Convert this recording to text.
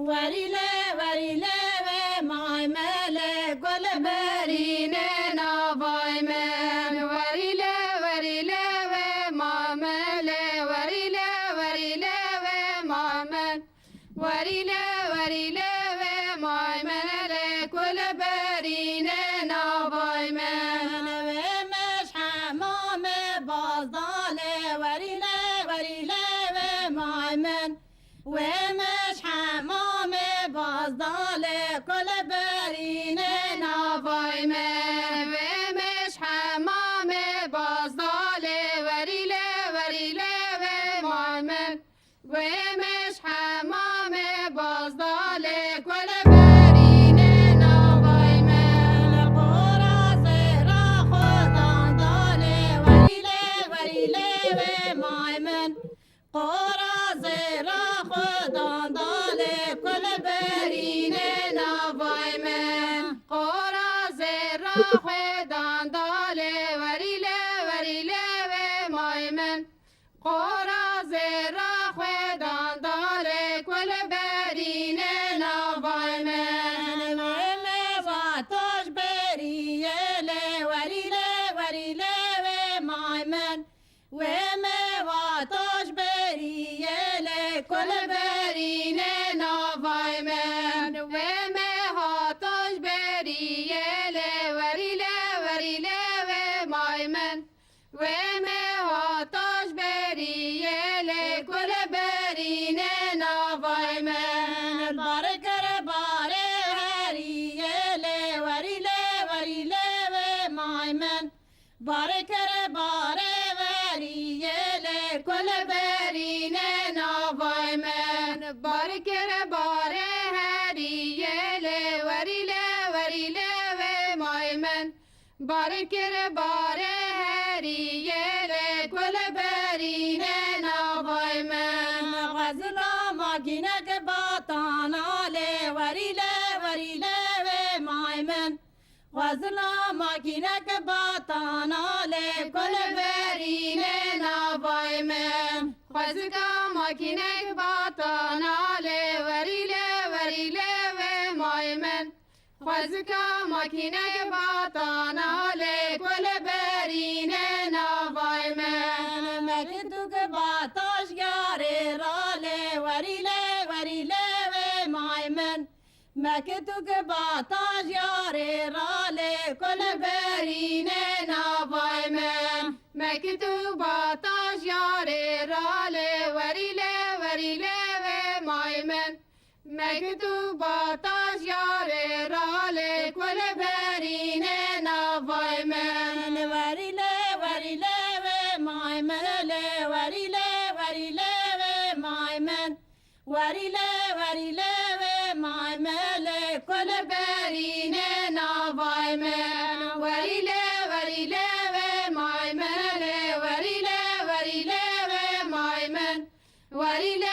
Varile ve maymele gol berine na vaymen. Varile ve mamele. Varile ve mamen. Varile ve maymele gol berine na vaymen. Ve meşhamame bazdale. Varile ve maymen. Ve meşhamame bazdale kol berine na vaymen. Ve meşhamame bazdale varile ve maymen. Ve meşhamame bazdale kol berine na vaymen. Qora zera khudan dale varile ve maymen. Qora zera khudan dale kol berine na vaymen. Qora zera khudan dale varile ve maymen. Qora zera khudan dale kol berine na vaymen. Ve vatosh beriyele varile ve maymen. Ve vatosh beriyele kol berine na vaymen. Ve vatosh beriyele varile ve maymen. Ve vatosh beriyele kol berine na vaymen. Barkar bare hariyele varile ve maymen. Barkar bare variyele kol berine na vaymen. Barkar bare hariyele varile ve maymen. Barkar bare hariyele kol berine na vaymen. Gazla makinek batanale varile ve maymen. Gazla makinek batanale kol berine na vaymen. Gazla makinek batanale varile ve maymen. Gazla makinek batanale kol berine na vaymen. Mektuk bataş gare rale varile ve maymen. Mektuk bataş yare rale kol berine na vaymen. Mektuk bataş yare rale varile ve maymen. Mektuk bataş yare rale kol berine na vaymen. Varile ve maymele varile ve maymen. Varile ve maymele kol berine na vaymen. Varile ve maymele varile ve maymen. Varile